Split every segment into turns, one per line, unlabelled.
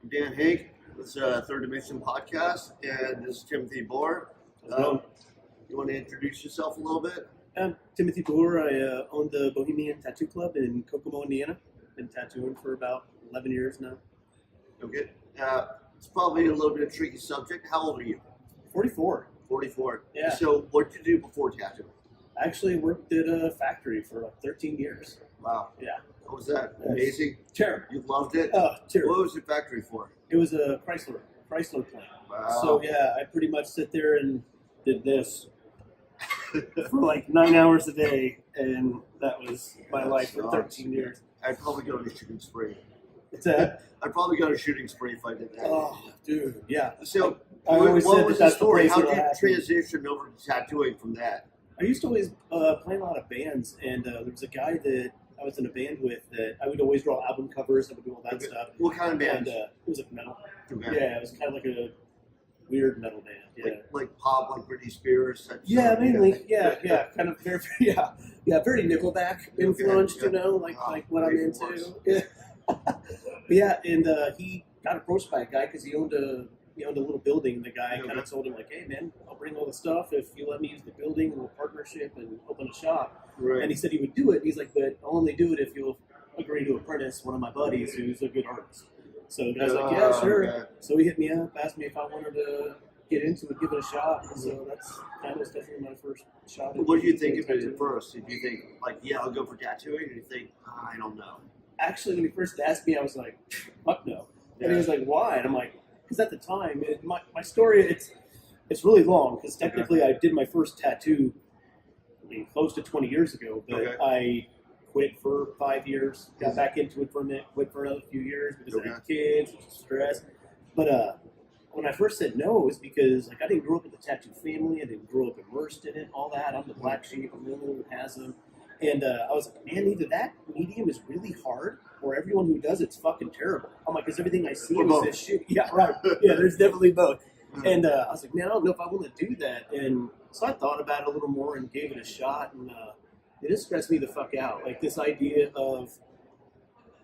Dan Henk. This is Third Dimension Podcast, and this is Timothy Boor. You want to introduce yourself a little bit?
I'm Timothy Boor. I own the Bohemian Tattoo Club in Kokomo, Indiana. Been tattooing for about 11 years now.
Okay. It's probably a little bit of a tricky subject. How old are you?
44.
44.
Yeah.
So what did you do before tattooing?
I actually worked at a factory for like 13 years.
Wow.
Yeah.
How was that? Amazing?
Terrible.
You loved it?
Oh, terrible.
What was the factory for?
It was a Chrysler plant.
Wow.
So yeah, I pretty much sit there and did this for like 9 hours a day, and that was my life for 13 years.
I'd probably go to shooting spree.
It's a
I'd probably go to shooting spree if I did that.
oh, dude, yeah.
So
I always
what
said
was
that
the
that's
story?
the place
How
it'll
did you
happen.
transition over to tattooing from that?
I used to always play a lot of bands, and there was a guy that I was in a band with that I would always draw album covers. I would do all that stuff.
What kind of band?
And it was like metal.
Okay.
Yeah, it was kind of like a weird metal band. Yeah.
Like pop, like Britney Spears. Type
Yeah,
stuff.
mainly. Yeah, kind of very, very Nickelback influenced.
Okay.
Like what I'm
Even worse.
into. Yeah, yeah, and he got approached by a guy because he owned a little building. And the guy kind of told him like, "Hey, man, I'll bring all the stuff if you let me use the building and we'll partnership and open a shop."
Right.
And he said he would do it. He's like, "But I'll only do it if you'll agree to apprentice one of my buddies who's a good artist." So the guy's like, "Yeah, sure."
Okay.
So he hit me up, asked me if I wanted to get into it, give it a shot. And so that was definitely my first shot.
What did you think of it at first? Did you think, like, yeah, I'll go for tattooing? Or did you think, I don't know?
Actually, when he first asked me, I was like, "Fuck no." And he was like, "Why?" And I'm like, "Because at the time, my story, it's really long. Because technically, I did my first tattoo, close to 20 years ago. But
Okay.
I quit for 5 years, got back into it for a minute, quit for another few years because I had kids, stress. But when I first said no, it was because like I didn't grow up with a tattoo family. I didn't grow up immersed in it, all that. I'm the black sheep. I'm the only one who has them. And I was like, man, either that medium is really hard, or everyone who does it's fucking terrible. I'm like, because everything I see
Or
is
both.
this shit. Yeah, right. Yeah, there's definitely both. And I was like, man, I don't know if I want to do that. And so I thought about it a little more and gave it a shot. And it just stressed me the fuck out. Like this idea of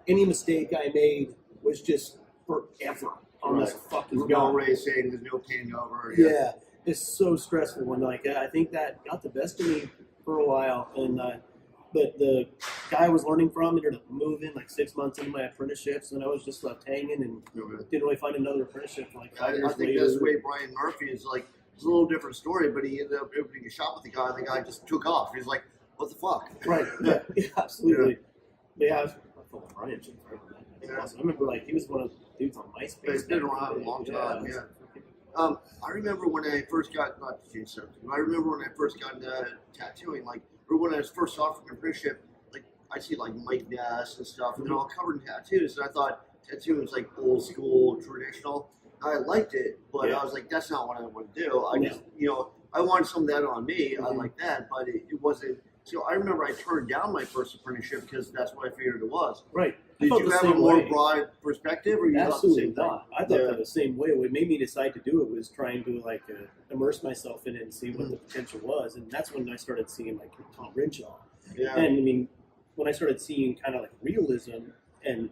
any mistake I made was just forever on this fucking
There's no
gun.
racing, there's no hangover.
Yeah, it's so stressful. And like I think that got the best of me for a while. And but the guy I was learning from ended up moving like 6 months into my apprenticeships, and I was just left hanging and
Okay.
didn't really find another apprenticeship for like 5
I
years
think
later.
that's the way Brian Murphy is like. It's a little different story, but he ended up opening a shop with the guy, and the guy just took off. He's like, what the fuck?
Right. Yeah. Yeah, absolutely. Yeah. I was full of Brian shit forever, man. That's awesome. I remember like he was one of the dudes on MySpace.
It's been around a long time, yeah. I remember when I first got, not to change subject, but I remember when I first got into tattooing, like, or when I was first offered an apprenticeship, like, I see like Mike Ness and stuff, and they're all covered in tattoos, and I thought tattooing was like old school, traditional. I liked it, but I was like, that's not what I want to do. I just, I wanted some of that on me. I like that, but it wasn't. So I remember I turned down my first apprenticeship because that's what I figured it was.
Right.
Did you have a more broad perspective, or you thought the
Absolutely
same thing?
not. I thought that the same way. What made me decide to do it was trying to like immerse myself in it and see what the potential was, and that's when I started seeing like Tom Renshaw.
Yeah.
And I mean, when I started seeing kind of like realism, and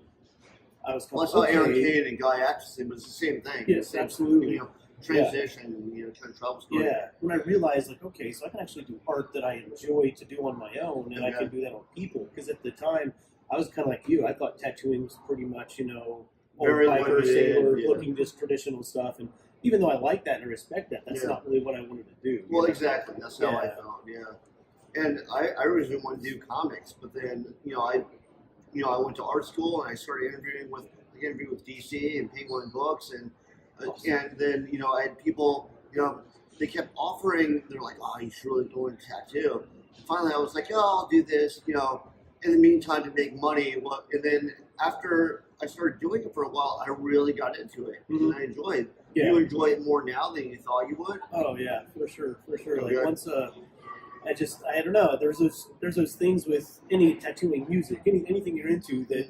I was
Well, I
kind
saw
of
Aaron Kane and Guy Atchison, but it's the same thing.
Yes,
Same,
absolutely.
Transition, kind of travel story.
Yeah, when I realized, like, okay, so I can actually do art that I enjoy to do on my own, and I can do that on people. Because at the time, I was kind of like you. I thought tattooing was pretty much, old
Very
biker,
limited,
sailor,
yeah.
looking just traditional stuff. And even though I like that and I respect that, that's not really what I wanted to do.
Well, exactly. That's how I
Yeah.
felt. Yeah. And I originally wanted to do comics, but then I went to art school and I started interviewing with DC and Penguin Books, and then I had people they kept offering. They're like, oh, you should really go into tattoo. Finally, I was like, oh, I'll do this. In the meantime, to make money. And then after I started doing it for a while, I really got into it, and I enjoy it.
Yeah.
You enjoy it more now than you thought you would?
Oh yeah, for sure.
Okay.
Like once, I don't know. There's those things with any tattooing music, anything you're into that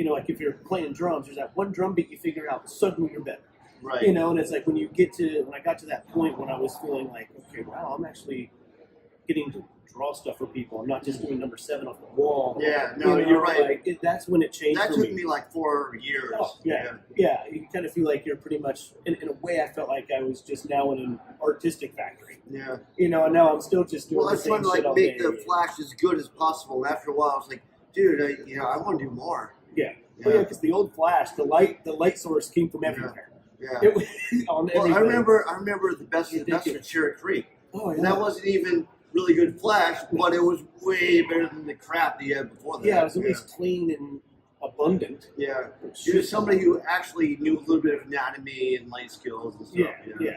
like if you're playing drums, there's that one drum beat you figure out, suddenly you're better.
Right.
And it's like when I got to that point when I was feeling like, okay, wow, I'm actually getting to draw stuff for people. I'm not just doing number 7 off the wall.
Yeah, no, you're right.
Like, that's when it changed.
That
for
took me like 4 years.
Oh, yeah. You kind of feel like you're pretty much, in a way, I felt like I was just now in an artistic factory.
Yeah.
And now I'm still just doing the same
trying to like
shit all
make
day.
the flash as good as possible. And after a while, I was like, dude, I want to do more.
Yeah. Yeah, because the old flash, the light source came from everywhere.
Yeah.
It was on everything.
I remember the best of the best of Cherry Creek.
Oh, yeah.
And that wasn't even really good flash, but it was way better than the crap that you had before that.
Yeah, it was at least clean and abundant.
Yeah. You're somebody who actually knew a little bit of anatomy and light skills and stuff.
Yeah.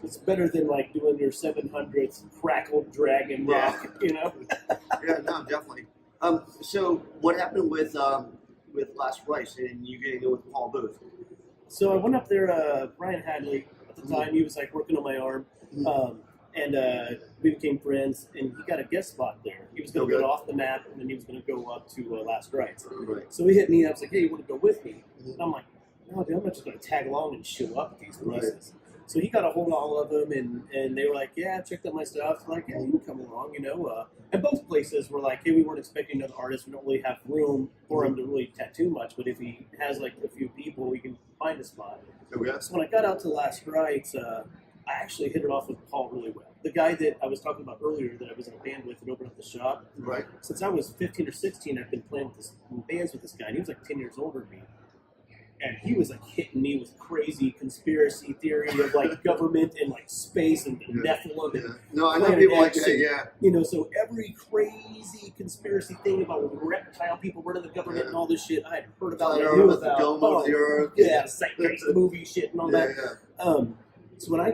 It's better than like doing your 700th crackled dragon rock,
Yeah, no, definitely. So what happened with Last Rice and you getting it with Paul Booth?
So I went up there, Brian Hadley, at the time, he was like working on my arm, and we became friends, and he got a guest spot there. He was going to go off the map, and then he was going to go up to Last Rice.
Right.
So he hit me up, I was like, hey, you want to go with me? And I'm like, no, dude, I'm not just going to tag along and show up at these places. Right. So he got a hold of all of them, and they were like, yeah, I checked out my stuff. Like, yeah, you can come along, And both places were like, hey, we weren't expecting another artist. We don't really have room for him to really tattoo much, but if he has like a few people, we can find a spot.
Okay.
So when I got out to Last Rites, I actually hit it off with Paul really well. The guy that I was talking about earlier that I was in a band with and opened up the shop.
Right.
Since I was 15 or 16, I've been playing in bands with this guy, and he was like 10 years older than me. And he was like hitting me with crazy conspiracy theory of like government and like space and Nephilim. And
no, I know people like that, yeah.
So every crazy conspiracy thing about reptile people running the government and all this shit, I had heard about and knew about.
The dome of the earth.
Yeah, the movie shit and all that.
Yeah.
So when I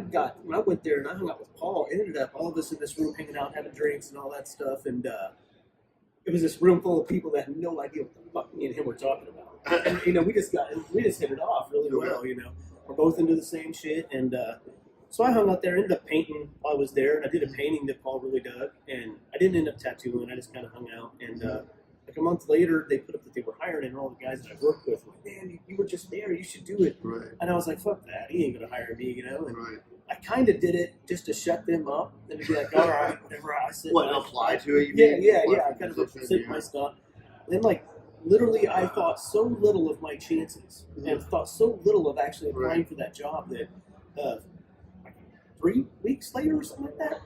went there and I hung out with Paul, it ended up all of us in this room hanging out, having drinks and all that stuff, and it was this room full of people that had no idea what the fuck me and him were talking about. And we just hit it off really well. We're both into the same shit, and so I hung out there, ended up painting while I was there, and I did a painting that Paul really dug, and I didn't end up tattooing. I just kind of hung out, and like a month later, they put up that they were hiring, and all the guys that I worked with were like, man, you were just there, you should do it.
Right.
And I was like, fuck that, he ain't gonna hire me, And
right.
I kind of did it just to shut them up, and to be like, all right, whatever. I said,
apply to it?
Yeah. I kind of represent my stuff. And then, literally, I thought so little of my chances, and thought so little of actually applying for that job that 3 weeks later or something like that,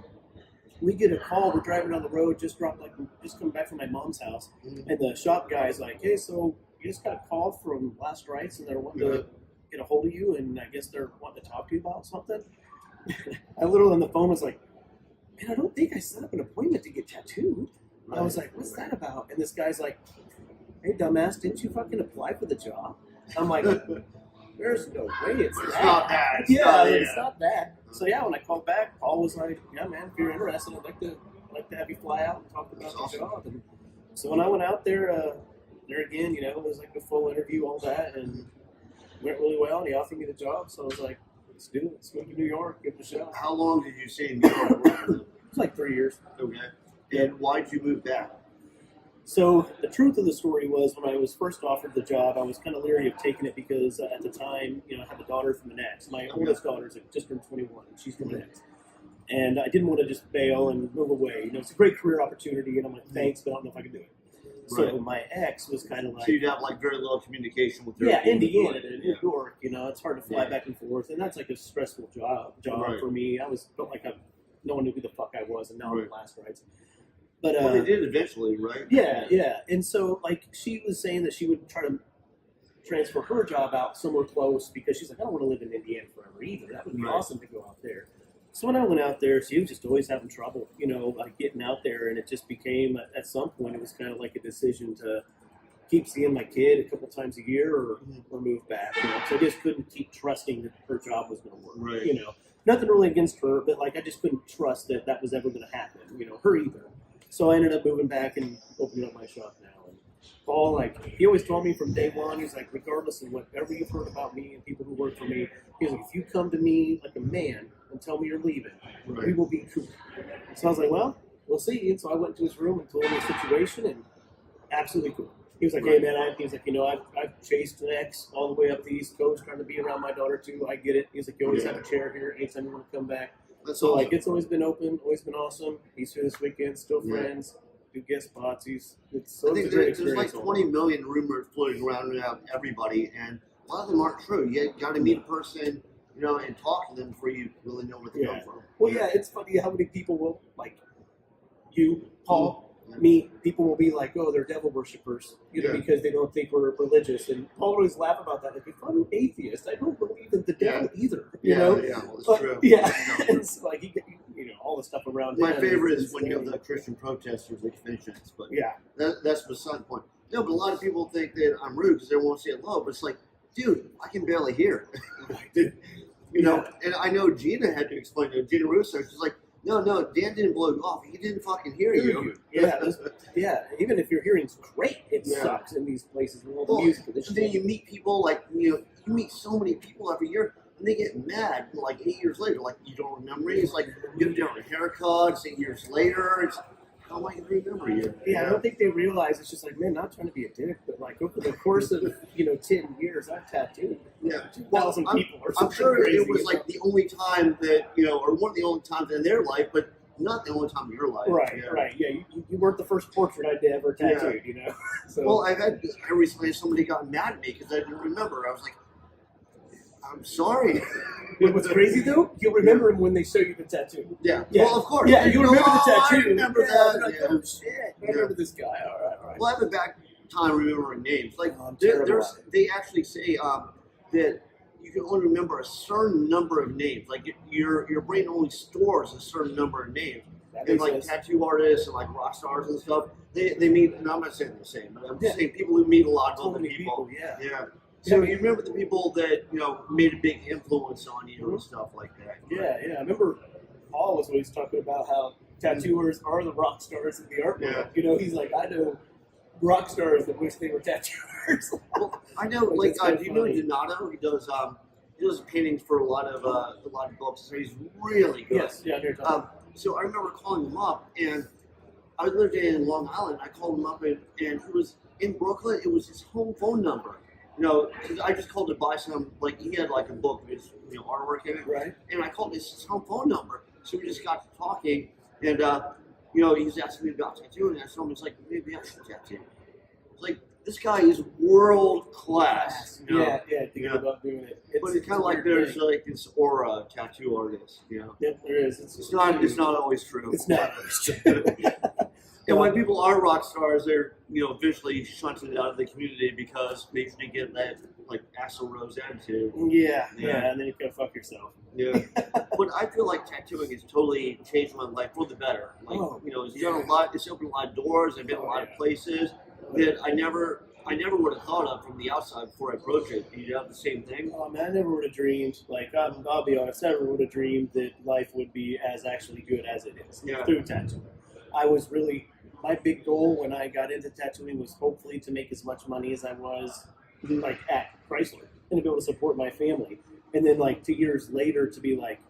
we get a call. We're driving down the road, just come back from my mom's house, and the shop guy's like, "Hey, so you just got a call from Last Rites, and they're wanting to get a hold of you, and I guess they're wanting to talk to you about something." I literally on the phone was like, "Man, I don't think I set up an appointment to get tattooed." I was like, "What's that about?" And this guy's like, "Hey, dumbass, didn't you fucking apply for the job?" I'm like, "There's no way it's that."
Not that.
It's not that. So when I called back, Paul was like, "Yeah, man, if you're interested, I'd like to have you fly out and talk about the job." And so when I went out there again, it was like a full interview, all that, and went really well. And he offered me the job, so I was like, "Let's do it. Let's go to New York, give it a shot."
How long did you stay in New York?
It was like 3 years.
Okay. And why'd you move back?
So the truth of the story was, when I was first offered the job, I was kind of leery of taking it because at the time, I had a daughter from an ex. My oldest daughter's just turned 21, and she's from an ex. And I didn't want to just bail and move away. It's a great career opportunity, and I'm like, thanks, but I don't know if I can do it. Right. So my ex was kind of like...
So you'd have very little communication with her.
Yeah, Indiana to New York, it's hard to fly back and forth, and that's like a stressful job for me. I felt like no one knew who the fuck I was, and now I'm the Last Rites. But,
they did eventually, right?
Yeah. And so, she was saying that she would try to transfer her job out somewhere close because she's like, I don't want to live in Indiana forever either. That would be awesome to go out there. So when I went out there, she was just always having trouble, getting out there. And it just became, at some point, it was kind of like a decision to keep seeing my kid a couple times a year or move back. So I just couldn't keep trusting that her job was going to work.
Right.
Nothing really against her, but, I just couldn't trust that was ever going to happen, her either. So I ended up moving back and opening up my shop now. And Paul, he always told me from day one, he's like, regardless of whatever you've heard about me and people who work for me, he's like, if you come to me like a man and tell me you're leaving, we will be cool. So I was like, well, we'll see. And so I went to his room and told him the situation, and absolutely cool. He was like, hey, man, I've chased an ex all the way up the East Coast trying to be around my daughter, too. I get it. He's like, you always have a chair here anytime you want to come back.
That's
So
awesome.
like it's always been open, always been awesome. He's here this weekend, still friends, do guest spots.
I
It's
think
a great
there's like
experience.
20 million rumors floating around about everybody, and a lot of them aren't true. You got to meet a person, and talk to them before you really know where they come from.
Well, yeah, it's funny how many people will like you, Paul.
Yeah.
Me, people will be like, "Oh, they're devil worshippers," because they don't think we're religious. And Paul would always laugh about that. Like, if I'm an atheist, I don't believe in the devil either. You know?
Yeah, well, it's
But,
true.
yeah,
It's
it's like all the stuff around.
my
him
favorite
is
is when you have
insane.
the Christian protesters at conventions, but
Yeah,
that's beside the point. No, but a lot of people think that I'm rude because they won't say hello, but it's like, dude, I can barely hear. And I know Gina had to explain to Gina Russo. She's like, no, Dan didn't blow you off. He didn't fucking hear you.
Yeah. Even if your hearing's great, it
Yeah.
sucks in these places with all the
Well,
music.
and then you meet people like you meet so many people every year, and they get mad like 8 years later. Like, you don't remember me. It's like you have a different haircut. It's 8 years later. It's how am I going to remember you?
Yeah, I don't think they realize it's just like, man, not trying to be a dick, but like over the course of 10 years, I've tattooed 2,000 people or
I'm
something.
sure
crazy.
it was like the only time that or one of the only times in their life, but not the only time in your life.
Right. Yeah, you weren't the first portrait I'd ever tattooed. So,
Well, I recently had somebody got mad at me because I didn't remember. I was like, I'm sorry.
what's crazy though, you'll remember him when they show you the tattoo.
Yeah.
Yeah.
Well, of course.
Yeah, you remember the tattoo.
I remember
Yeah,
that.
you're like, oh shit, I remember this guy. All right.
Well, I have a back time remembering names. Like,
I'm terrible at it.
they actually say that you can only remember a certain number of names. Like, your brain only stores a certain number of names.
That
And
makes
like
sense.
tattoo artists and like rock stars and stuff, they meet. And I'm not saying the same, but I'm just saying people who meet a lot of
So
other
many
people.
people,
Yeah. So you remember the people that made a big influence on you and stuff like that.
Yeah. I remember Paul was always talking about how tattooers are the rock stars in the art world. He's like, I know rock stars that wish they were tattooers.
Well, I know,
Like, it's kinda
do you know
funny.
Donato? He does paintings for a lot of books. So he's really good.
Yes, yeah, I know you're talking.
So I remember calling him up, and I lived in Long Island. I called him up, and he was in Brooklyn. It was his home phone number. 'Cause I just called to buy some, like, he had like a book of his artwork in it,
Right.
And I called his home phone number. So we just got to talking, and he was asking me about tattooing, and I told him, it's like, maybe I should tattoo. It's like, this guy is world class.
Yeah, thinking about doing it.
But it's kind of like there's like this aura tattoo artist,
Yeah, there is.
It's not always true.
It's not always true.
And when people are rock stars, they're visually shunted out of the community because they usually get that like Axl Rose attitude.
Yeah, and then you can fuck yourself.
Yeah. But I feel like tattooing has totally changed my life for the better. Like it's done a lot. It's opened a lot of doors. I've been a lot of places that I never would have thought of from the outside before I approached it. Do you have the same thing?
Oh man, I never would have dreamed. Like I'll be honest, I never would have dreamed that life would be as actually good as it is through tattooing. I was really my big goal when I got into tattooing was hopefully to make as much money as I was like at Chrysler and to be able to support my family. And then like 2 years later to be like,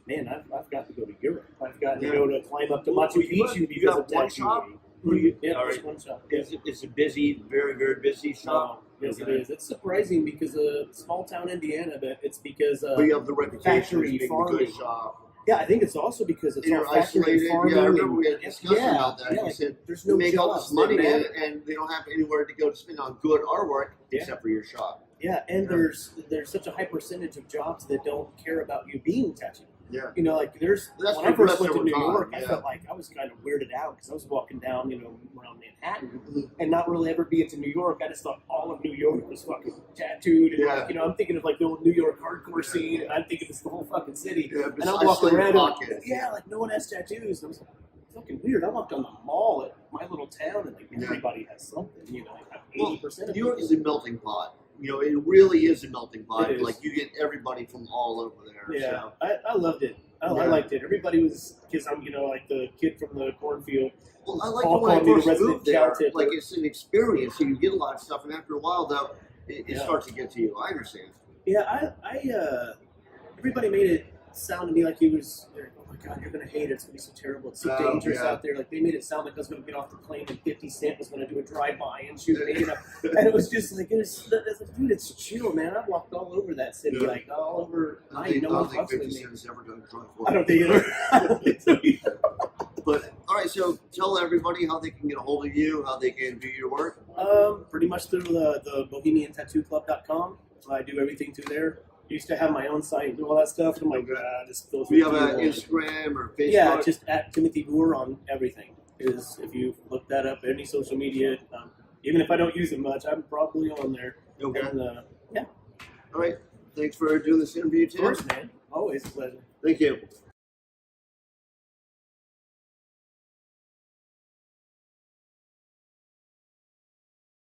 man, I've got to go to Europe. I've got to go to climb up to Machu Picchu because of tattooing. Just one shop.
It's a busy, very, very busy shop.
Yes, it is. It's surprising because small town Indiana, but it's because
but you have the reputation
factory
of being a
farming.
good shop.
Yeah, I think it's also because it's
And
all
you're
factory
isolated.
farming.
Yeah, I remember we had a discussion about that. You
like,
said
there's
you
no
make all this
jobs
money
that matter.
and they don't have anywhere to go to spend on good artwork except for your shop.
Yeah, and there's such a high percentage of jobs that don't care about you being tattooed.
Yeah.
Like there's
That's
when I first went to
over
New
time,
York, I felt like I was kind of weirded out because I was walking down, around Manhattan and not really ever being to New York. I just thought all of New York was fucking tattooed, and like, I'm thinking of like the old New York hardcore scene, and I'm thinking it's the whole fucking city.
Yeah,
and I'm walking around,
pockets.
like no one has tattoos. And I was like, fucking weird. I walked on the mall at my little town, and like everybody has something. Like 80% of
New York is a melting pot. It really is a melting pot.
It is.
Like you get everybody from all over there.
Yeah,
So.
I loved it. I liked it. Everybody was, because I'm, like the kid from the cornfield.
Well, I like
Paul
it when I
called me the
first
resident
moved there.
tattoo.
Like it's an experience, so you get a lot of stuff, and after a while, though, it starts to get to you. I understand.
Yeah, I everybody made it sound to me like he was, like, oh my God, you're going to hate it. It's going to be so terrible. It's so dangerous out there. Like, they made it sound like I was going to get off the plane and 50 Cent was going to do a drive-by and shoot me. You know? And it was just like, dude, it's chill, man. I walked all over that city, like all over.
I don't think 50
me.
Cent has ever done a drive-by.
I don't think either. I don't think so either.
But, all right, so tell everybody how they can get a hold of you, how they can view your work.
Pretty much through the bohemian-tattoo-club.com. I do everything through there. Used to have my own site and do all that stuff. And I'm like, just go through.
Do you have an Instagram or Facebook?
Yeah, just at Timothy Boor on everything. Is if you look that up, any social media, even if I don't use it much, I'm probably on there.
Okay.
And,
All right. Thanks for doing this interview, Tim.
Of course, man. Always a pleasure.
Thank you.